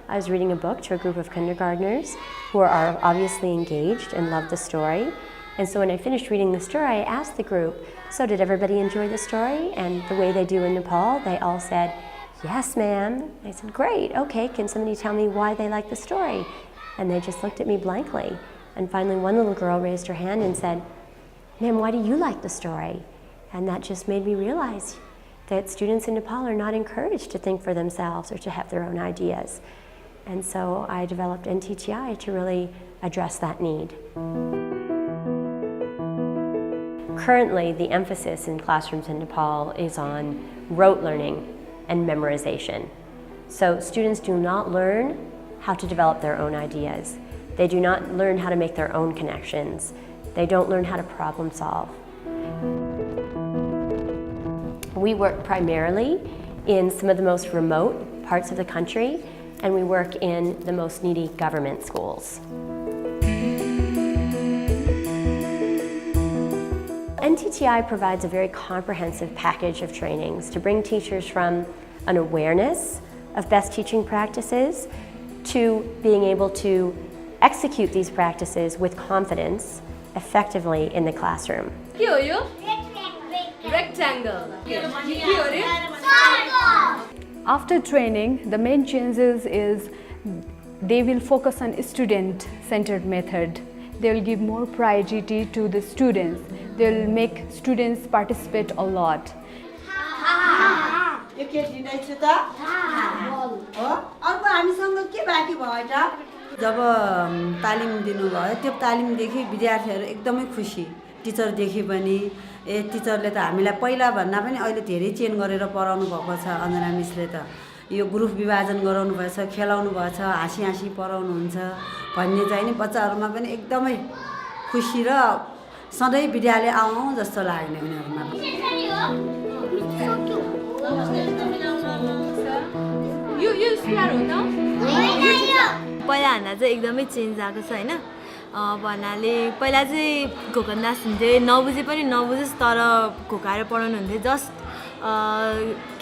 I was reading a book to a group of kindergartners who are obviously engaged and loved the story. And so when I finished reading the story, I asked the group, so did everybody enjoy the story? And the way they do in Nepal, they all said, yes, ma'am. I said, great, okay, can somebody tell me why they like the story? And they just looked at me blankly. And finally one little girl raised her hand and said, ma'am, why do you like the story? And that just made me realize that students in Nepal are not encouraged to think for themselves or to have their own ideas. And so I developed NTTI to really address that need. Currently, the emphasis in classrooms in Nepal is on rote learning and memorization. So students do not learn how to develop their own ideas. They do not learn how to make their own connections. They don't learn how to problem solve. We work primarily in some of the most remote parts of the country, and we work in the most needy government schools. NTTI provides a very comprehensive package of trainings to bring teachers from an awareness of best teaching practices to being able to execute these practices with confidence effectively in the classroom. Rectangle. After training, the main changes is they will focus on student-centered method. They will give more priority to the students. They will make students participate a lot. जब तालिम दिनुभयो त्यो तालिमदेखि विद्यार्थीहरू एकदमै खुसी Stitcher देखि पनि टिचरले त हामीलाई पहिला भन्दा पनि अहिले धेरै चेन्ज गरेर पढाउनु भएको छ अञ्जना मिसले त यो ग्रुप विभाजन गराउनु भएछ खेलाउनु भएछ हाँसी हाँसी पढाउनु हुन्छ भन्ने चाहिँ नि बच्चाहरुमा पनि एकदमै खुसी र सधैँ विद्यालय आउँ जस्तो लाग्ने उनीहरुमा पहिला भन्दा चाहिँ एकदमै चेन्ज आएको छ हैन भन्नाले पहिला चाहिँ घोकन्दास हुन्थे नबुझे पनि नबुझोस् तर घोकाएर पढाउनु हुन्थ्यो जस्ट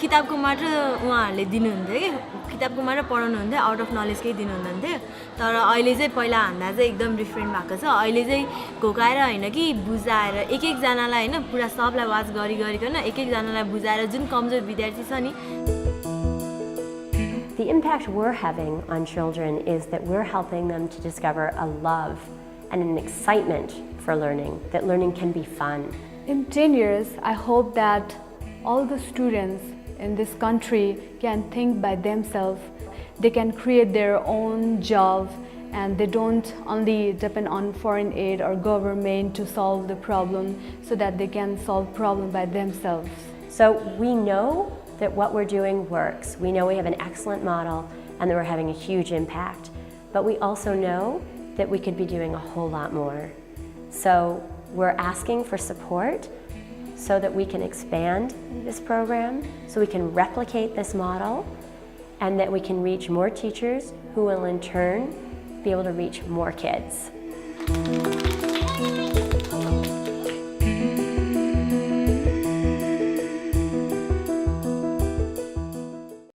किताबको मात्र उहाँहरूले दिनुहुन्थ्यो कि किताबको मात्र पढाउनु हुन्थ्यो आउट अफ नलेज केही दिनुहुन्थ्यो तर अहिले चाहिँ पहिला भन्दा चाहिँ एकदम डिफ्रेन्ट भएको छ अहिले चाहिँ घोकाएर हैन कि बुझाएर एक जनालाई हैन पुरा सबलाई वाच गरिकन एक जनालाई बुझाएर जुन कमजोर विद्यार्थी छ नि The impact we're having on children is that we're helping them to discover a love and an excitement for learning, that learning can be fun. In 10 years, I hope that all the students in this country can think by themselves. They can create their own jobs and they don't only depend on foreign aid or government to solve the problem so that they can solve problem by themselves. So we know that what we're doing works. We know we have an excellent model and that we're having a huge impact. But we also know that we could be doing a whole lot more. So we're asking for support so that we can expand this program, so we can replicate this model, and that we can reach more teachers who will in turn be able to reach more kids.